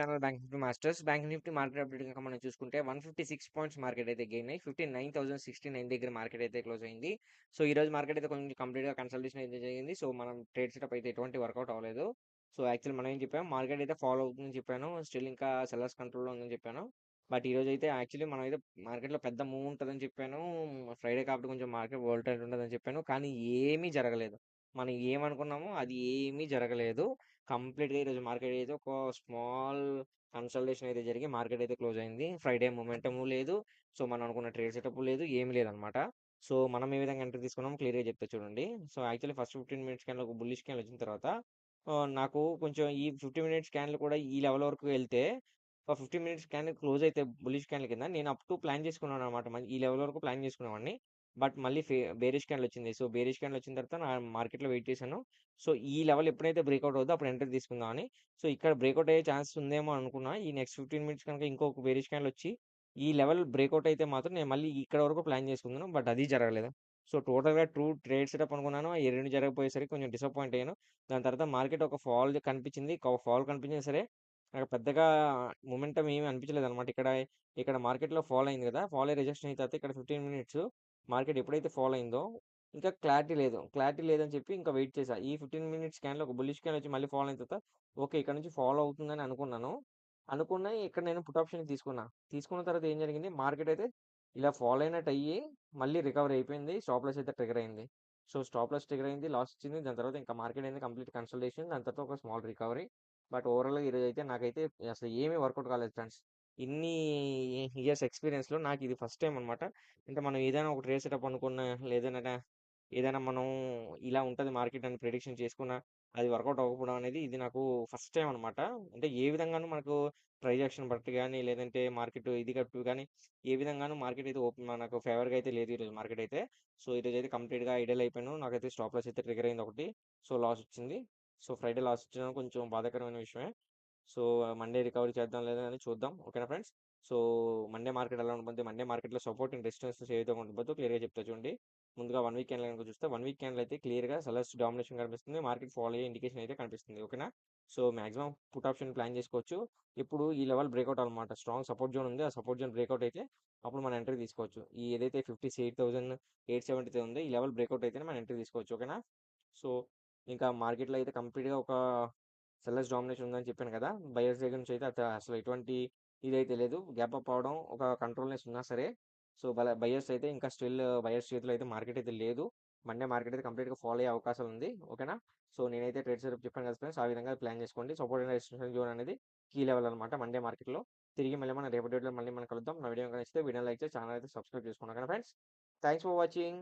Channel bank Nifty masters. Bank Nifty market update కనుక మనం చూసుకుంటే 156 పాయింట్స్ మార్కెట్ అయితే గెయిన్ అయ్యి 59,069 దగ్గర మార్కెట్ అయితే క్లోజ్ అయింది. సో ఈ రోజు మార్కెట్ అయితే కొంచెం కంప్లీట్‌గా కన్సల్టేషన్ అయితే జరిగింది. సో మనం ట్రేడ్ సెటప్ అయితే ఎటువంటి వర్కౌట్ అవ్వలేదు. సో యాక్చువల్లీ మనం ఏం చెప్పాము, మార్కెట్ అయితే ఫాలో అవుతుందని చెప్పాను. స్టిల్ ఇంకా సెల్లర్స్ కంట్రోల్‌లో ఉందని చెప్పాను. బట్ ఈరోజు అయితే యాక్చువల్లీ మనం అయితే మార్కెట్‌లో పెద్ద మూవ్ ఉంటదని చెప్పాను. ఫ్రైడే కాబట్టి కొంచెం మార్కెట్ వోలటైల్ ఉంటదని చెప్పాను. కానీ ఏమీ జరగలేదు. మనం ఏమనుకున్నామో అది ఏమీ జరగలేదు. కంప్లీట్‌గా ఈరోజు మార్కెట్ అయితే ఒక స్మాల్ కన్సల్టేషన్ అయితే జరిగి మార్కెట్ అయితే క్లోజ్ అయింది. ఫ్రైడే మొమెంటము లేదు. సో, మనం అనుకున్న ట్రేడ్ సెటప్ లేదు. ఏమి లేదనమాట. సో, మనం ఏ విధంగా ఎంట్రీ తీసుకున్నామో క్లియర్‌గా చెప్తా చూడండి. సో, యాక్చువల్లీ ఫస్ట్ 15 మినిట్స్ స్కాన్‌లో ఒక బుల్లిష్ స్కాన్ వచ్చిన తర్వాత నాకు కొంచెం ఈ 15 మినిట్స్ స్కాన్‌లు కూడా ఈ లెవెల్ వరకు వెళ్తే 15 మినిట్స్ స్కాన్ క్లోజ్ అయితే బుల్లిష్ స్కాన్‌ల కింద నేను అప్ టు ప్లాన్ చేసుకున్నాననమాట. ఈ లెవెల్ వరకు ప్లాన్ చేసుకునేవాడిని. బట్ మళ్ళీ బేరిష్ క్యాండిల్ వచ్చింది. సో, బేరిష్ క్యాండిల్ వచ్చిన తర్వాత నా మార్కెట్‌లో వెయిట్ చేశాను. సో, ఈ లెవెల్ ఎప్పుడైతే బ్రేక్‌ఔట్ అవుద్దో అప్పుడు ఎంట్రీ తీసుకుందామని. సో, ఇక్కడ బ్రేక్‌ఔట్ అయ్యే ఛాన్స్ ఉందేమో అనుకున్నా. ఈ నెక్స్ట్ 15 మినిట్స్ కనుక ఇంకొక బేరిష్ క్యాండిల్ వచ్చి ఈ లెవెల్ బ్రేక్‌ఔట్ అయితే మాత్రం నేను మళ్ళీ ఇక్కడ వరకు ప్లాన్ చేసుకున్నాను. బట్ అది జరగలేదు. సో, టోటల్‌గా ట్రూ ట్రేడ్ సెటప్ అనుకున్నాను. ఈ 2 జరగకపోయేసరికి కొంచెం డిసప్పాయింట్ అయ్యాను. దాని తర్వాత మార్కెట్ ఒక ఫాల్ కనిపించింది. ఫాల్ కనిపించినా సరే నాకు పెద్దగా మొమెంటమ్ ఏమి అనిపించలేదన్నమాట. ఇక్కడ మార్కెట్‌లో ఫాల్ అయింది కదా! ఫాల్ అయ్యి రిజెక్షన్ అయిన తర్వాత ఇక్కడ 15 మినిట్స్ మార్కెట్ ఎప్పుడైతే ఫాల్ అయిందో ఇంకా క్లారిటీ లేదు. క్లారిటీ లేదని చెప్పి ఇంకా వెయిట్ చేశా. ఈ 15 మినిట్స్ స్కాన్‌లో ఒక బుల్లిష్ స్కాన్ వచ్చి మళ్ళీ ఫాల్ అయిన తర్వాత ఓకే. ఇక్కడ నుంచి ఫాలో అవుతుందని అనుకున్నాను. అనుకున్న ఇక్కడ నేను పుట్ ఆప్షన్ తీసుకున్నా. తీసుకున్న తర్వాత ఏం జరిగింది, మార్కెట్ అయితే ఇలా ఫాల్ అయినట్టు అయ్యి మళ్ళీ రికవరీ అయిపోయింది. స్టాప్ లాస్ అయితే ట్రిగ్గర్ అయింది. సో, స్టాప్ లాస్ ట్రిగ్గర్ అయింది. లాస్ వచ్చింది. దాని తర్వాత ఇంకా మార్కెట్ అయింది కంప్లీట్ కన్సల్టేషన్. దాని తర్వాత ఒక స్మాల్ రికవరీ. బట్ ఓవరాల్‌గా ఈరోజైతే నాకైతే అసలు ఏమీ వర్కౌట్ కాలేదు ఫ్రెండ్స్. ఇన్ని ఇయర్స్ ఎక్స్‌పీరియన్స్‌లో నాకిది ఫస్ట్ టైమ్ అనమాట. అంటే మనం ఏదైనా ఒక ట్రేడ్ సెటప్ అనుకున్న లేదనగా ఏదైనా మనం ఇలా ఉంటది మార్కెట్ అని ప్రిడిక్షన్ చేసుకున్న అది వర్కౌట్ అవ్వకపోవడం అనేది ఇది నాకు ఫస్ట్ టైమ్ అనమాట. అంటే ఏ విధంగాను మనకు ప్రైస్ యాక్షన్ బట్టి గాని, లేదంటే మార్కెట్ ఇది గట్టు గాని, ఏ విధంగాను మార్కెట్ అయితే మనకు ఫేవర్‌గా అయితే లేదు ఈరోజు మార్కెట్ అయితే. సో, ఈరోజైతే కంప్లీట్‌గా ఐడియల్ అయిపోయాను. నాకైతే స్టాప్ లాస్ అయితే ట్రిగ్గర్ అయింది ఒకటి. సో, లాస్ వచ్చింది. సో, ఫ్రైడే లాస్ వచ్చడం కొంచెం బాధాకరమైన విషయమే. సో, మండే రికవరీ చేద్దాం లేదా అని చూద్దాం. ఓకేనా ఫ్రెండ్స్? సో, మండే మార్కెట్ ఎలా ఉండబోద్ది, మండే మార్కెట్‌లో సపోర్ట్ అండ్ రెసిస్టెన్సెస్ ఏ విధంగా ఉండబోద్దో క్లియర్‌గా చెప్తా చూడండి. ముందుగా 1 వీక్ క్యాండిల్ గనుక చూస్తే 1 వీక్ క్యాండిల్ అయితే క్లియర్‌గా సెల్లర్స్ డామినేషన్ కనిపిస్తుంది. మార్కెట్ ఫాలో అయ్యే ఇండికేషన్ అయితే కనిపిస్తుంది. ఓకేనా? So, maximum put option plan చేసుకోవచ్చు. ఇప్పుడు ఈ లెవెల్ బ్రేక్‌ఔట్ అన్నమాట. స్ట్రాంగ్ సపోర్ట్ జోన్ ఉంది. ఆ సపోర్ట్ జోన్ బ్రేక్‌ఔట్ అయితే అప్పుడు మనం ఎంట్రీ తీసుకోవచ్చు. ఈ ఏదైతే 58,870 ఉందో ఈ లెవెల్ బ్రేక్‌ఔట్ అయితేనే మనం ఎంట్రీ తీసుకోవచ్చు. ఓకేనా? సో, ఇంకా మార్కెట్‌లో అయితే కంప్లీట్‌గా ఒక సెల్లర్స్ డామినేషన్ ఉందని చెప్పాను కదా! బయర్స్ దగ్గర నుంచి అయితే అసలు ఎటువంటి ఇదైతే లేదు. గ్యాప్ అప్ అవ్వడం ఒక కంట్రోల్‌నెస్ ఉన్నా సరే, సో, బయర్స్ అయితే ఇంకా స్టిల్ బయర్స్ చేతిలో అయితే మార్కెట్ అయితే లేదు. మండే మార్కెట్ అయితే కంప్లీట్‌గా ఫాలో అయ్యే అవకాశాలు ఉంది. ఓకేనా? సో, నేనైతే ట్రేడ్ సెటప్ చెప్పాను కదా ఫ్రెండ్స్. ఆ విధంగా ప్లాన్ చేసుకోండి. సపోర్ట్ అండ్ రెసిస్టెన్స్ జోన్ అనేది కీ లెవెల్ అనమాట మండే మార్కెట్‌లో. తిరిగి మళ్ళీ మనం రేపటి వీడియోలో మళ్ళీ మనం కలుద్దాం. నా వీడియో గనుక నచ్చితే వీడియోని లైక్ చేసి ఛానల్ అయితే సబ్స్క్రైబ్ చేసుకోండి. ఓకేనా ఫ్రెండ్స్? Thanks for watching.